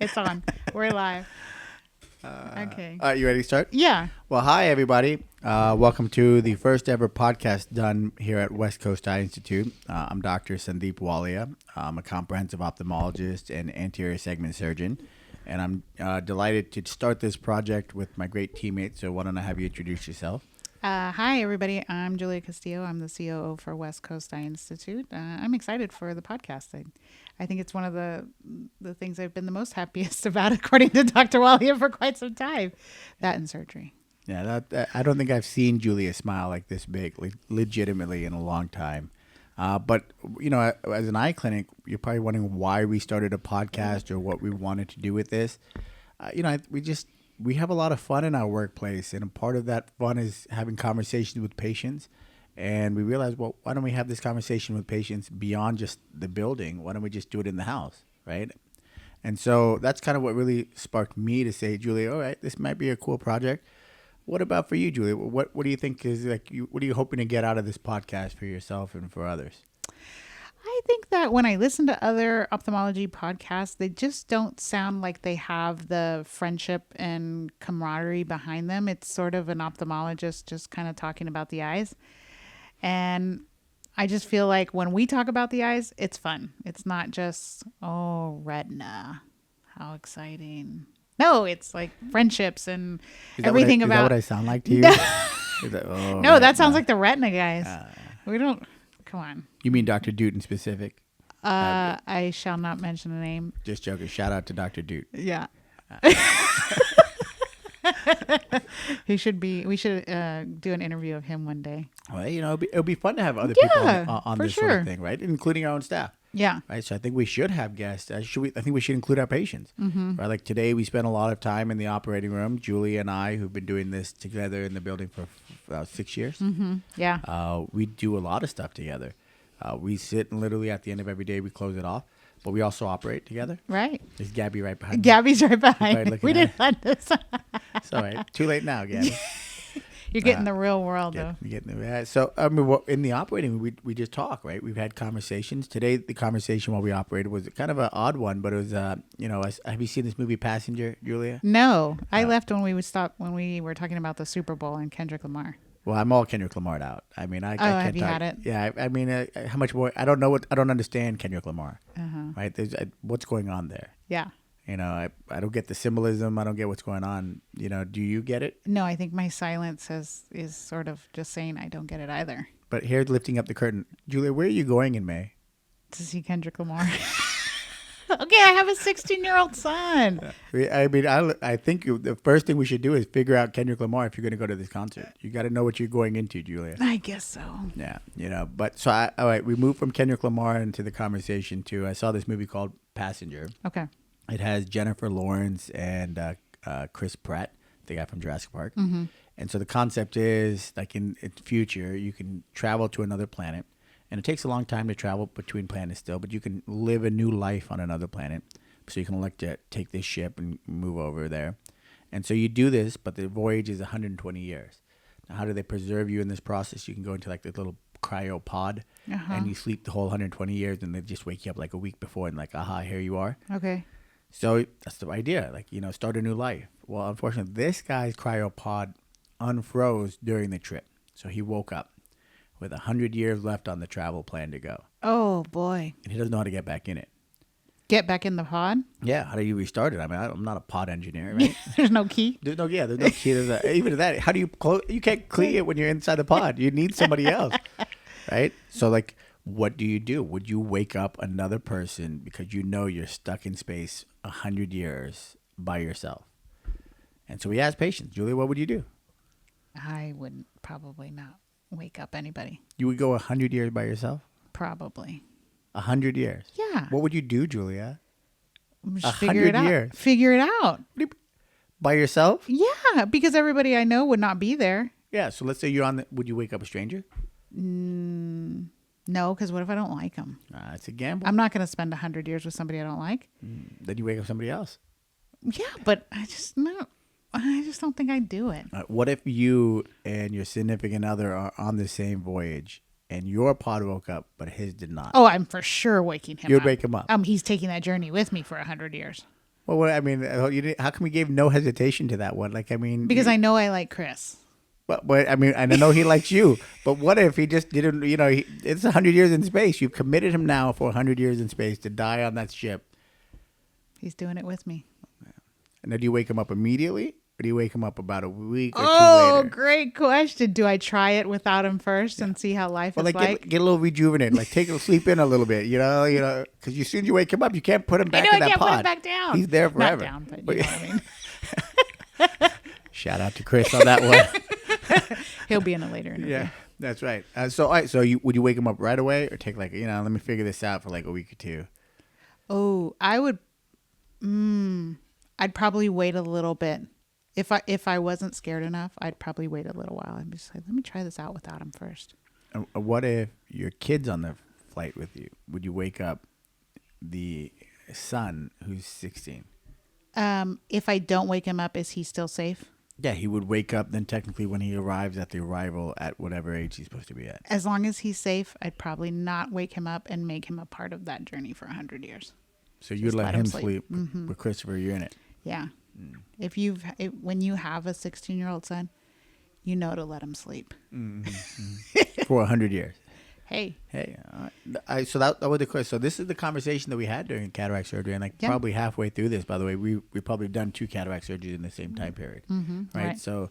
It's on. We're live. Okay. All right, you ready to start? Yeah. Well, hi, everybody. Welcome to the first ever podcast done here at West Coast Eye Institute. I'm Dr. Sandeep Walia. I'm a comprehensive ophthalmologist and anterior segment surgeon. And I'm delighted to start this project with my great teammates. So why don't I have you introduce yourself? Hi, everybody. I'm Julia Castillo. I'm the COO for West Coast Eye Institute. I'm excited for the podcast. I think it's one of the things I've been the most happiest about, according to Dr. Walia, for quite some time. That and surgery. Yeah, I don't think I've seen Julia smile like this big, legitimately, in a long time. But, you know, as an eye clinic, you're probably wondering why we started a podcast or what we wanted to do with this. We have a lot of fun in our workplace, and a part of that fun is having conversations with patients. And we realized, well, why don't we have this conversation with patients beyond just the building? Why don't we just do it in the house, right? And so that's kind of what really sparked me to say, Julia, all right, this might be a cool project. What about for you, Julia? What do you think is what are you hoping to get out of this podcast for yourself and for others? I think that when I listen to other ophthalmology podcasts, they just don't sound like they have the friendship and camaraderie behind them. It's sort of an ophthalmologist just kind of talking about the eyes. And I just feel like when we talk about the eyes, it's fun. It's not just, oh, retina. How exciting. No, it's like friendships and everything about. Is that what I sound like to you? No, that sounds like the retina guys. We don't. Come on. You mean Dr. Doot in specific? I shall not mention the name. Just joking. Shout out to Dr. Doot. Yeah. We should do an interview of him one day. Well, you know, it'll be fun to have other people on this sort of thing, right? Including our own staff. Yeah. Right. So I think we should have guests. I think we should include our patients. Mm-hmm. Right. Like today, we spent a lot of time in the operating room. Julie and I, who've been doing this together in the building for about 6 years. Mm-hmm. Yeah. We do a lot of stuff together. We sit and literally at the end of every day, we close it off. But we also operate together. Right. There's Gabby right behind me. Gabby's right behind me. We didn't plan this. It's all right. Too late now, Gabby. You're getting the real world, though. So, I mean, in the operating, we just talk, right? We've had conversations. Today, the conversation while we operated was kind of an odd one, but it was, have you seen this movie Passenger, Julia? No. I left when we were talking about the Super Bowl and Kendrick Lamar. Well, I'm all Kendrick Lamar out. I mean, I can't have you talk. had it? Yeah, I mean, how much more? I don't understand Kendrick Lamar, right? What's going on there? Yeah. You know, I don't get the symbolism. I don't get what's going on. You know, do you get it? No, I think my silence is sort of just saying I don't get it either. But here, lifting up the curtain, Julia, where are you going in May? To see Kendrick Lamar. Okay, I have a 16-year-old son. I mean, I think the first thing we should do is figure out Kendrick Lamar if you're going to go to this concert. You got to know what you're going into, Julia. I guess so. Yeah, you know. But so, all right, we moved from Kendrick Lamar into the conversation to I saw this movie called Passenger. Okay. It has Jennifer Lawrence and Chris Pratt, the guy from Jurassic Park. Mm-hmm. And so the concept is, like in the future, you can travel to another planet. And it takes a long time to travel between planets still, but you can live a new life on another planet. So you can elect to take this ship and move over there. And so you do this, but the voyage is 120 years. Now, how do they preserve you in this process? You can go into like this little cryopod, and you sleep the whole 120 years, and they just wake you up like a week before and like, aha, here you are. Okay. So that's the idea, like, you know, start a new life. Well, unfortunately, this guy's cryopod unfroze during the trip. So he woke up with 100 years left on the travel plan to go. Oh, boy. And he doesn't know how to get back in it. Get back in the pod? Yeah. How do you restart it? I mean, I'm not a pod engineer, right? There's no key? There's no key. Even that. How do you close? You can't clean it when you're inside the pod. You need somebody else, right? So, like, what do you do? Would you wake up another person because you know you're stuck in space 100 years by yourself? And so we asked patients, Julia, what would you do? I would probably not wake up anybody. You would go 100 years by yourself? Probably. 100 years? Yeah. What would you do, Julia? Just figure it out. Figure it out. By yourself? Yeah, because everybody I know would not be there. Yeah, so let's say you're on would you wake up a stranger? No, because what if I don't like them? It's a gamble. I'm not going to spend 100 years with somebody I don't like. Then you wake up somebody else. Yeah, but I just don't think I'd do it. What if you and your significant other are on the same voyage and your pod woke up, but his did not? Oh, I'm for sure waking him up. You'd wake him up. He's taking that journey with me for 100 years. Well, I mean, how come we gave no hesitation to that one? Like, I mean, Because I know I like Chris. but I mean, and I know he likes you. But what if he just didn't? It's 100 years in space. You've committed him now for 100 years in space to die on that ship. He's doing it with me. And then do you wake him up immediately, or do you wake him up about a week or two Oh, later? great question. Do I try it without him first and see how life Well, is like? get a little rejuvenated, like sleep in a little bit, because as soon as you wake him up, you can't put him back I in that can't pod. put him back down. He's there forever. Not down, but you know what I mean. Shout out to Chris on that one. He'll be in a later interview. Yeah, that's right. All right, so would you wake him up right away, or take let me figure this out for like a week or two? Oh, I would. I'd probably wait a little bit. If I wasn't scared enough, I'd probably wait a little while and be just like, let me try this out without him first. What if your kid's on the flight with you? Would you wake up the son who's 16? If I don't wake him up, is he still safe? Yeah, he would wake up then technically when he arrives at the arrival at whatever age he's supposed to be at. As long as he's safe, I'd probably not wake him up and make him a part of that journey for 100 years. So you'd let him sleep with Christopher, you're in it. Yeah. When you have a 16-year-old son, you know to let him sleep. For 100 years. Hey. So that was the question. So this is the conversation that we had during cataract surgery, and probably halfway through this, by the way, we probably done 2 cataract surgeries in the same time period, right? So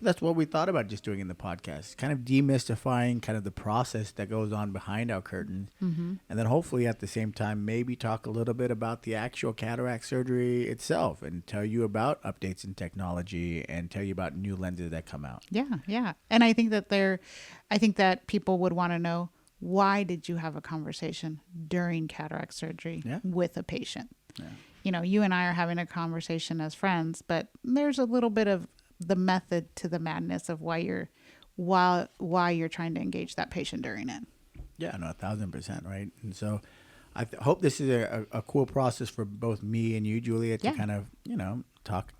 that's what we thought about just doing in the podcast, kind of demystifying kind of the process that goes on behind our curtains, and then hopefully at the same time maybe talk a little bit about the actual cataract surgery itself and tell you about updates in technology and tell you about new lenses that come out. Yeah. And I think that people would want to know, why did you have a conversation during cataract surgery with a patient? Yeah. You and I are having a conversation as friends, but there's a little bit of the method to the madness of why you're trying to engage that patient during it. Yeah, no, 1,000%, right? And so I hope this is a cool process for both me and you, Julia, to kind of, talk.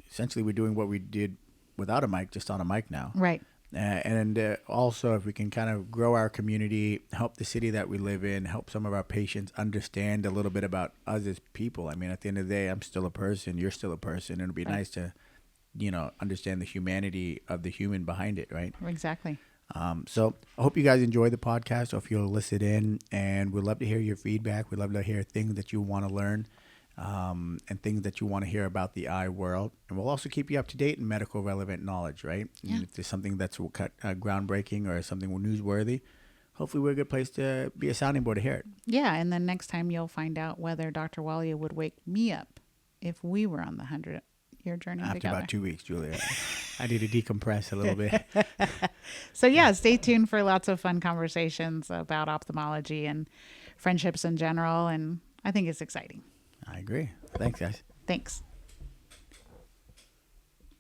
Essentially, we're doing what we did without a mic, just on a mic now. Right. And also, if we can kind of grow our community, help the city that we live in, help some of our patients understand a little bit about us as people. I mean, at the end of the day, I'm still a person. You're still a person. And it'd be nice to understand the humanity of the human behind it, right? Exactly. So I hope you guys enjoy the podcast. Or if you'll listen in, and we'd love to hear your feedback. We'd love to hear things that you want to learn, and things that you want to hear about the eye world. And we'll also keep you up to date in medical relevant knowledge, right? Yeah. And if there's something that's groundbreaking or something newsworthy, hopefully we're a good place to be a sounding board to hear it. Yeah, and then next time you'll find out whether Dr. Walia would wake me up if we were on the 100-year journey After together. about 2 weeks, Julia. I need to decompress a little bit. So yeah, stay tuned for lots of fun conversations about ophthalmology and friendships in general, and I think it's exciting. I agree. Thanks, guys. Thanks.